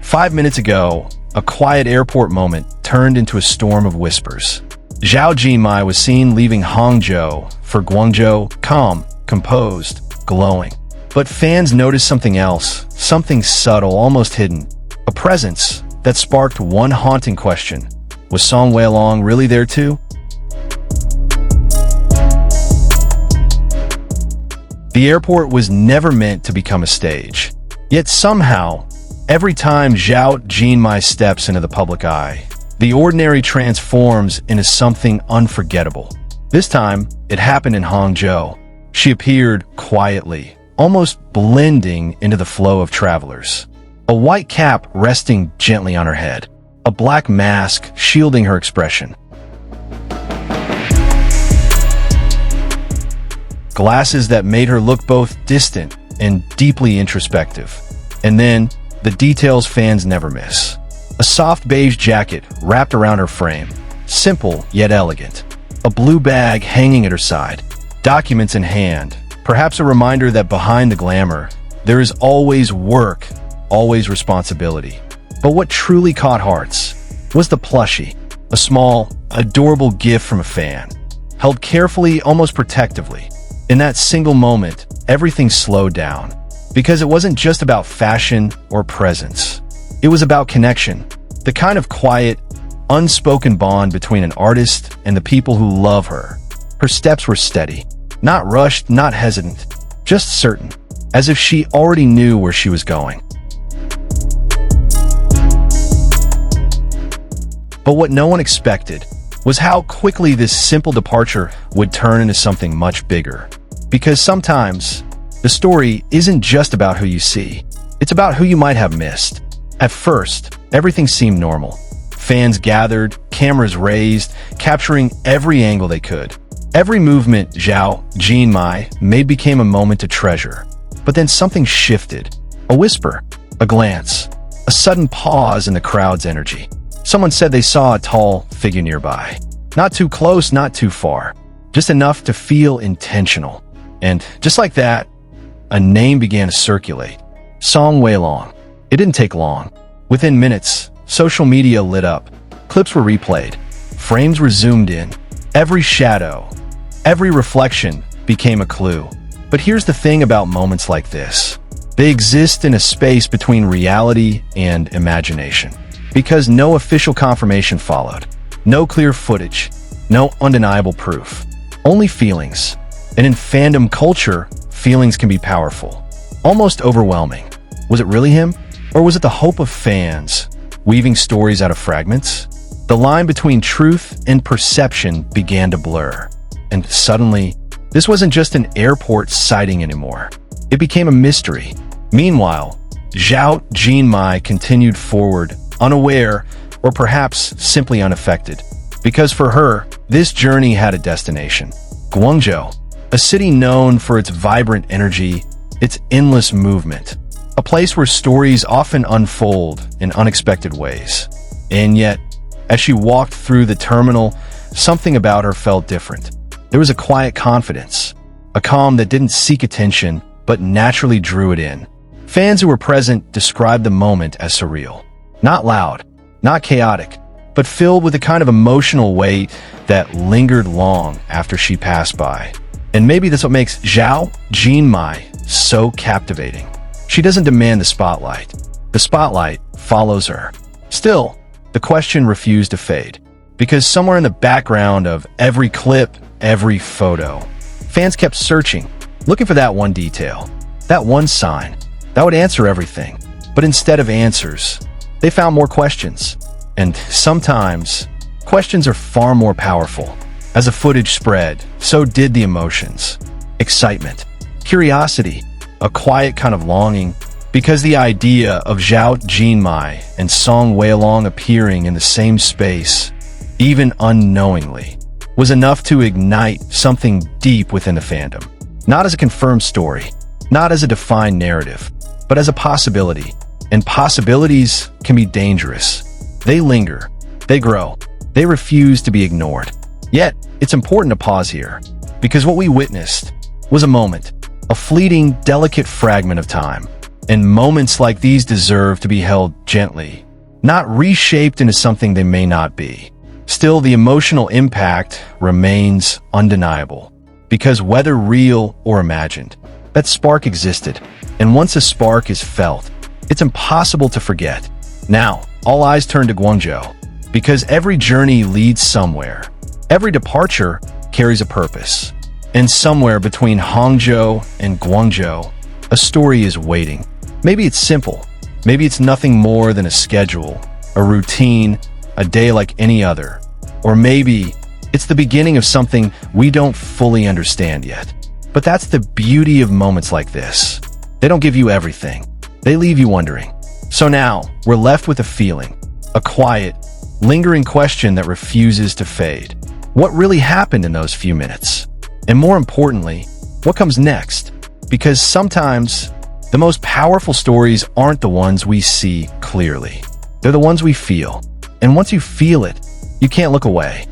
5 minutes ago, a quiet airport moment turned into a storm of whispers. Zhao Jinmai was seen leaving Hangzhou for Guangzhou, calm, composed, glowing. But fans noticed something else, something subtle, almost hidden. A presence that sparked one haunting question. Was Song Weilong really there too? The airport was never meant to become a stage. Yet somehow, every time Zhao Jinmai steps into the public eye, the ordinary transforms into something unforgettable. This time, it happened in Hangzhou. She appeared quietly, almost blending into the flow of travelers. A white cap resting gently on her head, a black mask shielding her expression. Glasses that made her look both distant and deeply introspective. And then, the details fans never miss. A soft beige jacket wrapped around her frame, simple yet elegant. A blue bag hanging at her side, documents in hand, perhaps a reminder that behind the glamour, there is always work, always responsibility. But what truly caught hearts was the plushie, a small, adorable gift from a fan, held carefully, almost protectively. In that single moment, everything slowed down, because it wasn't just about fashion or presence. It was about connection, the kind of quiet, unspoken bond between an artist and the people who love her. Her steps were steady, not rushed, not hesitant, just certain, as if she already knew where she was going. But what no one expected was how quickly this simple departure would turn into something much bigger. Because sometimes, the story isn't just about who you see, it's about who you might have missed. At first, everything seemed normal. Fans gathered, cameras raised, capturing every angle they could. Every movement Zhao Jinmai made became a moment to treasure. But then something shifted. A whisper, a glance, a sudden pause in the crowd's energy. Someone said they saw a tall figure nearby. Not too close, not too far. Just enough to feel intentional. And just like that, a name began to circulate. Song Weilong. It didn't take long. Within minutes, social media lit up. Clips were replayed. Frames were zoomed in. Every shadow, every reflection became a clue. But here's the thing about moments like this. They exist in a space between reality and imagination. Because no official confirmation followed. No clear footage. No undeniable proof. Only feelings. And in fandom culture, feelings can be powerful, almost overwhelming. Was it really him? Or was it the hope of fans, weaving stories out of fragments? The line between truth and perception began to blur. And suddenly, this wasn't just an airport sighting anymore. It became a mystery. Meanwhile, Zhao Jinmai continued forward, unaware, or perhaps simply unaffected. Because for her, this journey had a destination. Guangzhou. A city known for its vibrant energy, its endless movement. A place where stories often unfold in unexpected ways. And yet, as she walked through the terminal, something about her felt different. There was a quiet confidence, a calm that didn't seek attention, but naturally drew it in. Fans who were present described the moment as surreal. Not loud, not chaotic, but filled with a kind of emotional weight that lingered long after she passed by. And maybe that's what makes Zhao Jinmai so captivating. She doesn't demand the spotlight. The spotlight follows her. Still, the question refused to fade. Because somewhere in the background of every clip, every photo, fans kept searching, looking for that one detail, that one sign, that would answer everything. But instead of answers, they found more questions. And sometimes, questions are far more powerful. As the footage spread, so did the emotions. Excitement, curiosity, a quiet kind of longing, because the idea of Zhao Jinmai and Song Weilong appearing in the same space, even unknowingly, was enough to ignite something deep within the fandom. Not as a confirmed story, not as a defined narrative, but as a possibility. And possibilities can be dangerous. They linger, they grow, they refuse to be ignored. Yet, it's important to pause here, because what we witnessed was a moment, a fleeting, delicate fragment of time. And moments like these deserve to be held gently, not reshaped into something they may not be. Still, the emotional impact remains undeniable, because whether real or imagined, that spark existed, and once a spark is felt, it's impossible to forget. Now, all eyes turn to Guangzhou, because every journey leads somewhere. Every departure carries a purpose. And somewhere between Hangzhou and Guangzhou, a story is waiting. Maybe it's simple. Maybe it's nothing more than a schedule, a routine, a day like any other. Or maybe it's the beginning of something we don't fully understand yet. But that's the beauty of moments like this. They don't give you everything. They leave you wondering. So now, we're left with a feeling, a quiet, lingering question that refuses to fade. What really happened in those few minutes? And more importantly, what comes next? Because sometimes, the most powerful stories aren't the ones we see clearly. They're the ones we feel. And once you feel it, you can't look away.